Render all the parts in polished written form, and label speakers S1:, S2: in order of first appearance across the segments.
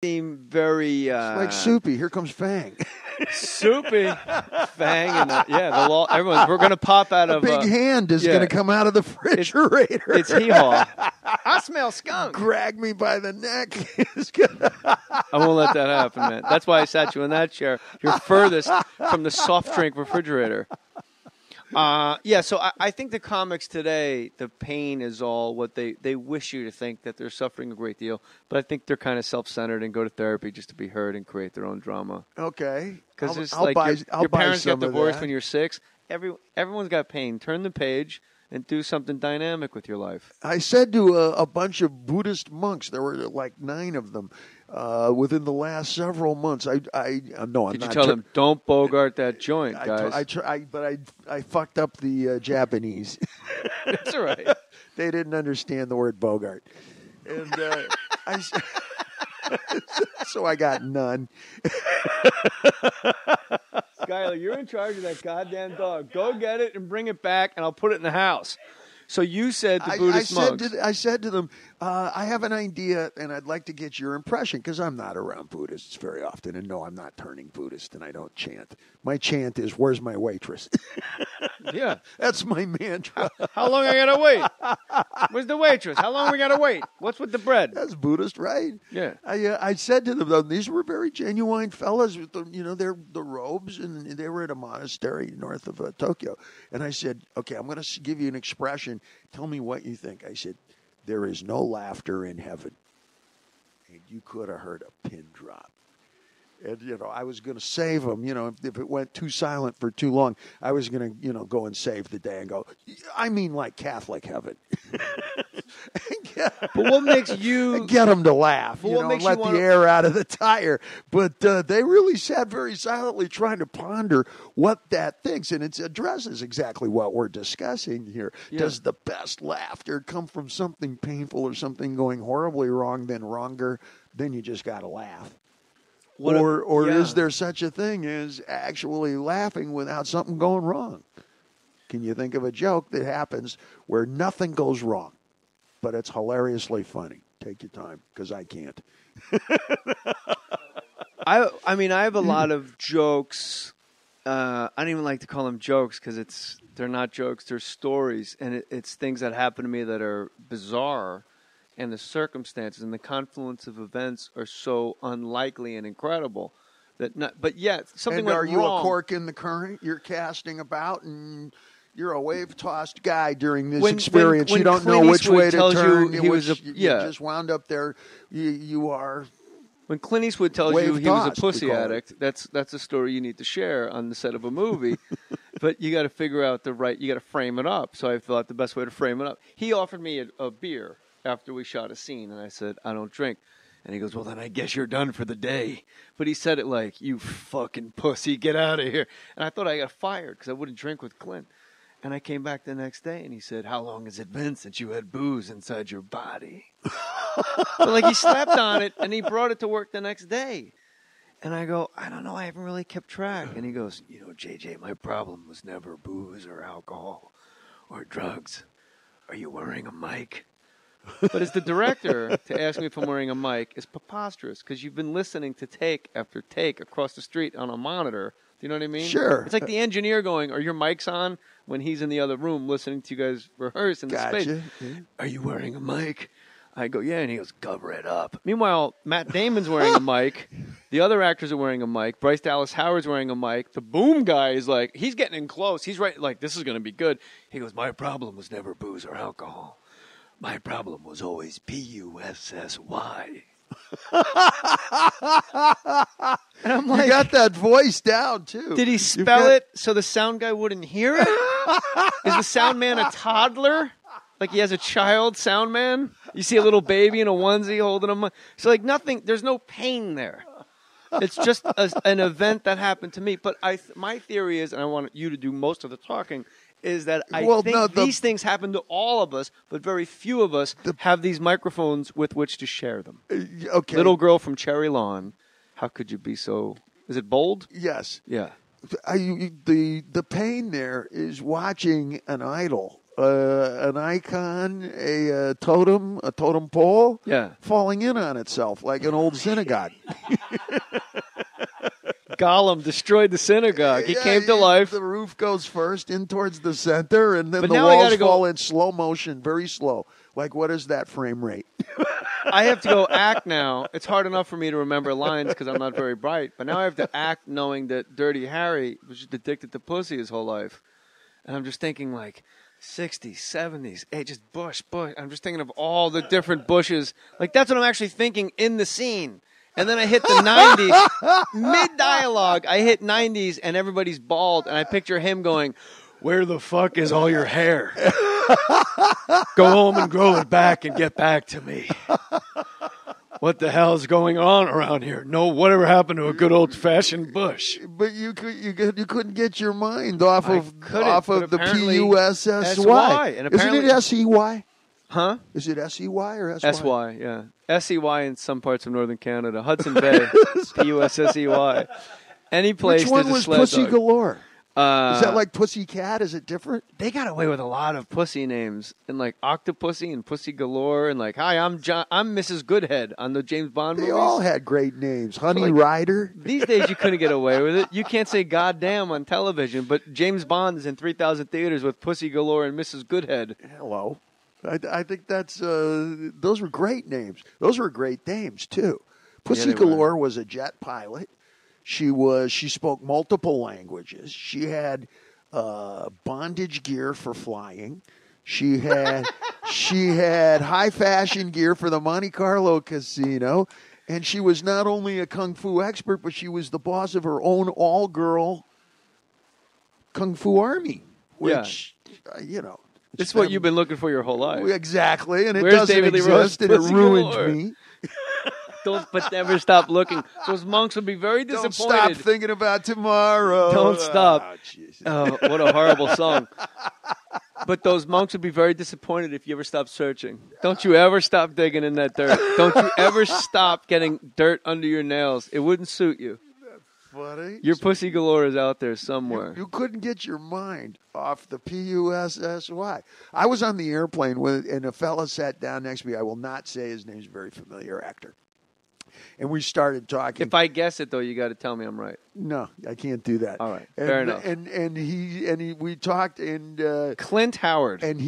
S1: seem very
S2: It's like Soupy. Here comes Fang.
S1: Soupy, Fang, and we're going to pop out of
S2: big hand is going to come out of the refrigerator.
S1: It's hee-haw. I smell skunk.
S2: Grab me by the neck.
S1: I won't let that happen, man. That's why I sat you in that chair. You're furthest from the soft drink refrigerator. So I think the comics today, the pain is all what they wish you to think that they're suffering a great deal, but I think they're kind of self-centered and go to therapy just to be heard and create their own drama.
S2: Okay.
S1: Because it's like your parents got divorced when you're 6. Everyone's got pain. Turn the page and do something dynamic with your life.
S2: I said to a bunch of Buddhist monks, there were like 9 of them, within the last several months. Did you
S1: tell them, don't bogart that joint, guys?
S2: I fucked up the Japanese.
S1: That's all right.
S2: They didn't understand the word bogart. And so I got none.
S1: Skyler, you're in charge of that goddamn dog. Go get it and bring it back, and I'll put it in the house. So you said to Buddhist monks.
S2: I said to them, I have an idea, and I'd like to get your impression, because I'm not around Buddhists very often. And no, I'm not turning Buddhist, and I don't chant. My chant is, where's my waitress?
S1: Yeah.
S2: That's my mantra.
S1: How long I got to wait? Where's the waitress? How long we got to wait? What's with the bread?
S2: That's Buddhist, right?
S1: Yeah.
S2: I said to them, though, these were very genuine fellas with the robes, and they were at a monastery north of Tokyo. And I said, okay, I'm going to give you an expression. Tell me what you think. I said, there is no laughter in heaven. And you could have heard a pin drop. And, I was going to save them. If it went too silent for too long, I was going to, go and save the day and go, I mean like Catholic heaven.
S1: But what makes you...
S2: Get them to laugh,
S1: but
S2: and let the air out of the tire. But they really sat very silently trying to ponder what that thinks. And it addresses exactly what we're discussing here. Yeah. Does the best laughter come from something painful or something going horribly wrong, then wronger? Then you just got to laugh. Is there such a thing as actually laughing without something going wrong? Can you think of a joke that happens where nothing goes wrong, but it's hilariously funny? Take your time, because I can't.
S1: I have a lot of jokes. I don't even like to call them jokes because they're not jokes. They're stories, and it's things that happen to me that are bizarre. And the circumstances and the confluence of events are so unlikely and incredible but yet something went wrong.
S2: And are you a cork in the current? You're casting about, and you're a wave-tossed guy during this experience.
S1: When
S2: you don't
S1: Clint
S2: know which way to turn.
S1: You
S2: just wound up there. You are.
S1: When Clint Eastwood tells you he was a pussy addict, that's a story you need to share on the set of a movie. But you got to figure out you got to frame it up. So I thought the best way to frame it up. He offered me a beer after we shot a scene, and I said, I don't drink. And he goes, well, then I guess you're done for the day. But he said it like, you fucking pussy, get out of here. And I thought I got fired because I wouldn't drink with Clint. And I came back the next day, and he said, how long has it been since you had booze inside your body? So he slept on it, and he brought it to work the next day. And I go, I don't know, I haven't really kept track. And he goes, JJ, my problem was never booze or alcohol or drugs. Are you wearing a mic? But as the director, to ask me if I'm wearing a mic is preposterous because you've been listening to take after take across the street on a monitor. Do you know what I mean?
S2: Sure.
S1: It's like the engineer going, are your mics on? When he's in the other room listening to you guys rehearse in the space.
S2: Yeah.
S1: Are you wearing a mic? I go, yeah. And he goes, cover it up. Meanwhile, Matt Damon's wearing a mic. The other actors are wearing a mic. Bryce Dallas Howard's wearing a mic. The boom guy is like, he's getting in close. He's right, like, this is going to be good. He goes, my problem was never booze or alcohol. My problem was always Pussy. And I'm like,
S2: you got that voice down, too.
S1: Did he spell it so the sound guy wouldn't hear it? Is the sound man a toddler? Like he has a child sound man? You see a little baby in a onesie holding him. So nothing, there's no pain there. It's just an event that happened to me. But my theory is, and I want you to do most of the talking, is that I think these things happen to all of us, but very few of us have these microphones with which to share them.
S2: Okay.
S1: Little girl from Cherry Lawn, how could you be so... Is it bold?
S2: Yes.
S1: Yeah.
S2: The pain there is watching an idol an icon, a totem pole, falling in on itself like an old synagogue.
S1: Gollum destroyed the synagogue. He came to life.
S2: The roof goes first in towards the center, and then the walls fall in slow motion, very slow. Like, what is that frame rate?
S1: I have to go act now. It's hard enough for me to remember lines because I'm not very bright. But now I have to act knowing that Dirty Harry was just addicted to pussy his whole life. And I'm just thinking like 60s, 70s, just bush. I'm just thinking of all the different bushes. Like, that's what I'm actually thinking in the scene. And then I hit the 90s. Mid-dialogue, I hit 90s, and everybody's bald. And I picture him going, where the fuck is all your hair? Go home and grow it back and get back to me. What the hell is going on around here? No, whatever happened to a good old-fashioned bush?
S2: But you couldn't get your mind off of the P-U-S-S-Y. Isn't it S-E-Y?
S1: Huh?
S2: Is it S-E-Y or S-Y?
S1: S-Y, yeah. S-E-Y in some parts of northern Canada. Hudson Bay, P-U-S-S-E-Y. Any place.
S2: Which one was Pussy
S1: dog.
S2: Galore? Is that like Pussy Cat? Is it different?
S1: They got away with a lot of pussy names, and like Octopussy and Pussy Galore, and like, hi, I'm Mrs. Goodhead on the James Bond movies.
S2: They all had great names. Honey Rider.
S1: These days you couldn't get away with it. You can't say goddamn on television, but James Bond is in 3,000 theaters with Pussy Galore and Mrs. Goodhead.
S2: Hello. I think that's those were great names. Those were great dames too. Pussy Galore was a jet pilot. She spoke multiple languages. She had bondage gear for flying. She had high fashion gear for the Monte Carlo casino, and she was not only a kung fu expert, but she was the boss of her own all-girl kung fu army, which
S1: It's what you've been looking for your whole life.
S2: Exactly, and it doesn't exist, and it ruined me.
S1: But never stop looking. Those monks would be very disappointed.
S2: Don't stop thinking about tomorrow.
S1: Don't stop. Oh, what a horrible song. But those monks would be very disappointed if you ever stopped searching. Don't you ever stop digging in that dirt. Don't you ever stop getting dirt under your nails. It wouldn't suit you.
S2: Funny.
S1: Your Pussy Galore is out there somewhere.
S2: You couldn't get your mind off the P-U-S-S-Y. I was on the airplane and a fella sat down next to me. I will not say his name. He's a very familiar actor. And we started talking.
S1: If I guess it, though, you got to tell me I'm right.
S2: No, I can't do that.
S1: All right, fair enough.
S2: And we talked and
S1: Clint Howard.
S2: And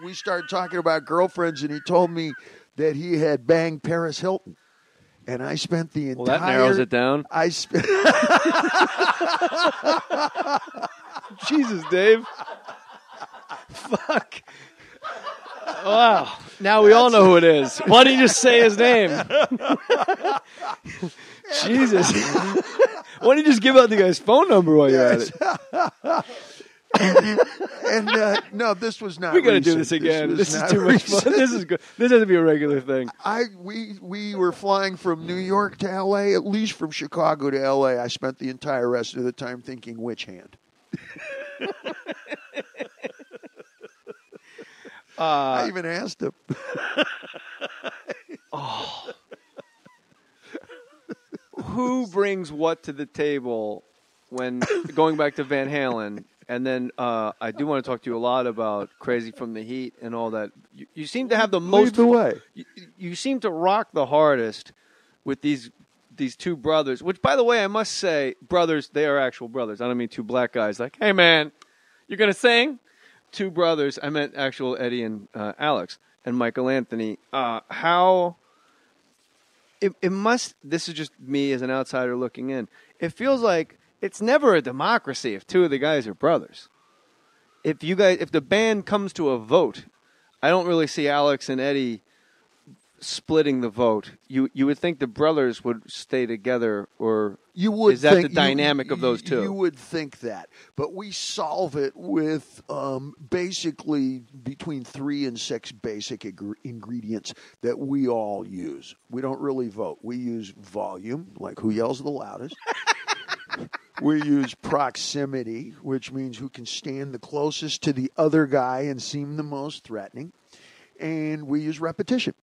S2: we started talking about girlfriends, and he told me that he had banged Paris Hilton. And I spent the entire...
S1: Well, that narrows it down. Jesus, Dave. Fuck. Wow. Now we all know who it is. Why don't you just say his name? Jesus. Why don't you just give out the guy's phone number while you're at it?
S2: No, this was not.
S1: We got to do this again. This is too much fun. This is good. This has to be a regular thing.
S2: We were flying from New York to L.A., at least from Chicago to L.A. I spent the entire rest of the time thinking, which hand? I even asked him.
S1: Who brings what to the table when going back to Van Halen? And then I do want to talk to you a lot about Crazy from the Heat and all that. You seem to have the most...
S2: Lead the way.
S1: You seem to rock the hardest with these two brothers, which, by the way, I must say, brothers, they are actual brothers. I don't mean two black guys like, hey, man, you're going to sing? Two brothers. I meant actual Eddie and Alex and Michael Anthony. How... It must... This is just me as an outsider looking in. It feels like it's never a democracy if two of the guys are brothers. If the band comes to a vote, I don't really see Alex and Eddie splitting the vote. You would think the brothers would stay together, or is that the dynamic of those two?
S2: You would think that, but we solve it with basically between 3 and 6 basic ingredients that we all use. We don't really vote. We use volume, like who yells the loudest. We use proximity, which means who can stand the closest to the other guy and seem the most threatening. And we use repetition,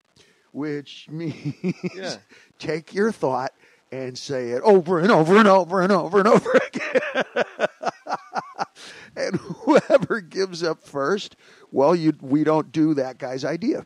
S2: which means take your thought and say it over and over and over and over and over again. And whoever gives up first, well, we don't do that guy's idea.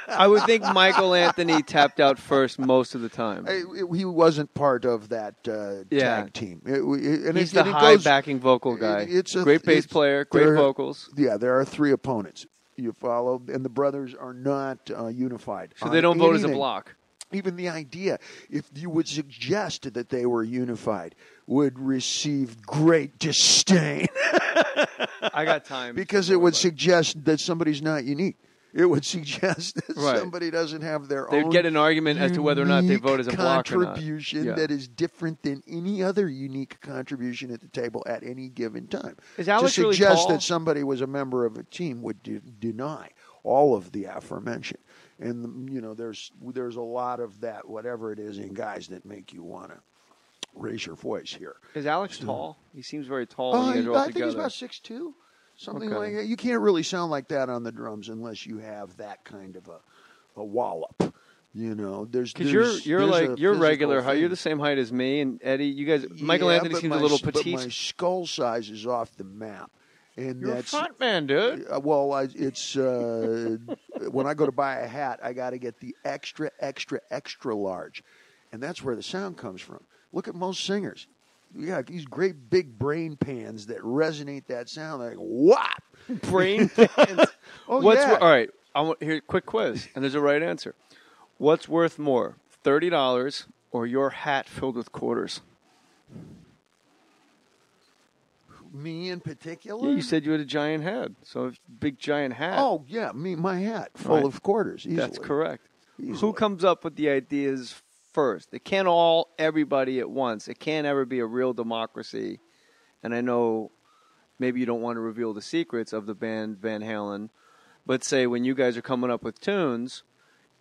S1: I would think Michael Anthony tapped out first most of the time.
S2: He wasn't part of that tag team.
S1: He's the high backing vocal guy. Great bass player, great vocals.
S2: Yeah, there are 3 opponents. You follow? And the brothers are not unified.
S1: So they don't vote as a block.
S2: Even the idea, if you would suggest that they were unified, would receive great disdain.
S1: I got time.
S2: Because it would suggest that somebody's not unique. It would suggest that somebody doesn't have their own.
S1: They'd get an argument as to whether or not they vote as a block or not.
S2: Contribution that is different than any other unique contribution at the table at any given time.
S1: Is Alex
S2: to suggest
S1: really tall?
S2: that somebody was a member of a team would deny all of the aforementioned. And there's a lot of that, whatever it is, in guys that make you want to raise your voice here.
S1: Is Alex tall? He seems very tall. When you guys are all
S2: I think he's
S1: together.
S2: about 6'2". Something like that. You can't really sound like that on the drums unless you have that kind of a wallop. There's
S1: because you're regular height. You're the same height as me and Eddie. You guys, Michael Anthony seems a little petite.
S2: But my skull size is off the map. And
S1: you're a front man, dude.
S2: It's when I go to buy a hat, I got to get the extra, extra, extra large, and that's where the sound comes from. Look at most singers. You got these great big brain pans that resonate that sound like whop.
S1: Brain pans.
S2: All
S1: right. I want here quick quiz, and there's a right answer. What's worth more, $30 or your hat filled with quarters?
S2: Me in particular?
S1: Yeah, you said you had a giant head, so a big giant hat.
S2: Oh yeah, my hat full of quarters. Easily.
S1: That's correct.
S2: Easily.
S1: Who comes up with the ideas first? It can't everybody at once. It can't ever be a real democracy. And I know maybe you don't want to reveal the secrets of the band Van Halen, but say when you guys are coming up with tunes,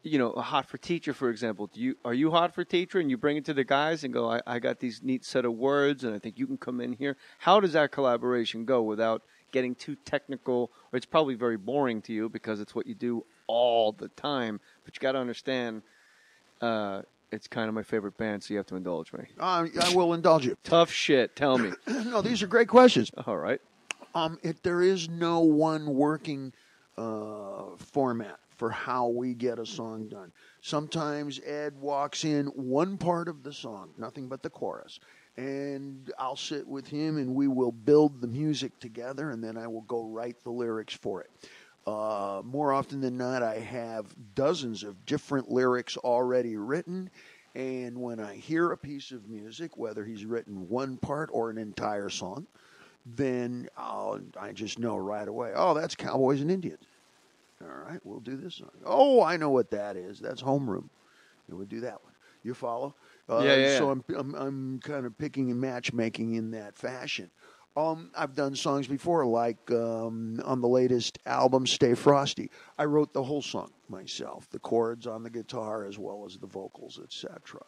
S1: a Hot for Teacher, for example. Are you Hot for Teacher and you bring it to the guys and go, I got these neat set of words and I think you can come in here? How does that collaboration go without getting too technical? Or it's probably very boring to you because it's what you do all the time. But you got to understand, it's kind of my favorite band, so you have to indulge me.
S2: I will indulge you.
S1: Tough shit. Tell me.
S2: No, these are great questions.
S1: All right.
S2: There is no one working format for how we get a song done. Sometimes Ed walks in one part of the song, nothing but the chorus, and I'll sit with him and we will build the music together, and then I will go write the lyrics for it. More often than not, I have dozens of different lyrics already written, and when I hear a piece of music, whether he's written one part or an entire song, then I just know right away, that's Cowboys and Indians. All right, we'll do this song. Oh, I know what that is. That's Homeroom. And we'll do that one. You follow?
S1: Yeah.
S2: So I'm kind of picking and matchmaking in that fashion. I've done songs before, like on the latest album, Stay Frosty. I wrote the whole song myself, the chords on the guitar as well as the vocals, etc.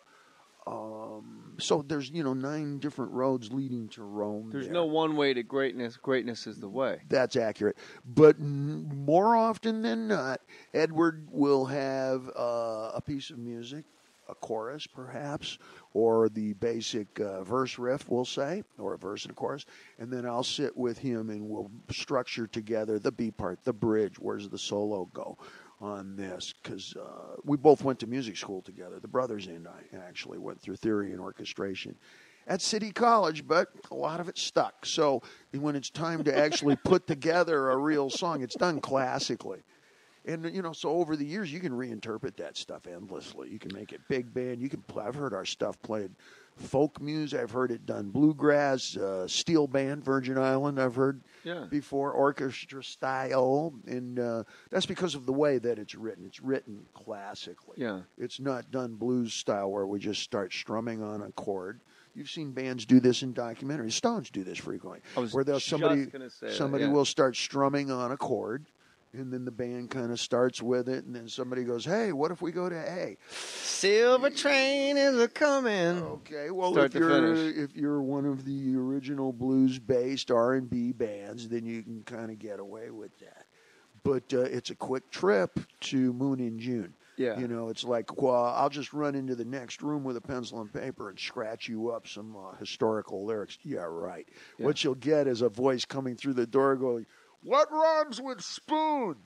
S2: So there's 9 different roads leading to Rome.
S1: There's no one way to greatness. Greatness is the way.
S2: That's accurate. But more often than not, Edward will have a piece of music, a chorus perhaps, or the basic verse riff, we'll say, or a verse and a chorus, and then I'll sit with him and we'll structure together the B part, the bridge, where's the solo go on this, because we both went to music school together. The brothers and I actually went through theory and orchestration at City College, but a lot of it stuck. So when it's time to actually put together a real song, it's done classically. And, so over the years, you can reinterpret that stuff endlessly. You can make it big band. I've heard our stuff played folk music. I've heard it done bluegrass, steel band, Virgin Island. I've heard before, orchestra style. And that's because of the way that it's written. It's written classically.
S1: Yeah.
S2: It's not done blues style where we just start strumming on a chord. You've seen bands do this in documentaries. Stones do this frequently. Where somebody will start strumming on a chord. And then the band kind of starts with it, and then somebody goes, hey, what if we go to A?
S1: Silver train is a-coming.
S2: Okay, well, if you're one of the original blues-based R&B bands, then you can kind of get away with that. But it's a quick trip to Moon in June.
S1: Yeah.
S2: You know, it's like, well, I'll just run into the next room with a pencil and paper and scratch you up some historical lyrics. Yeah, right. Yeah. What you'll get is a voice coming through the door going, "What rhymes with spoon?"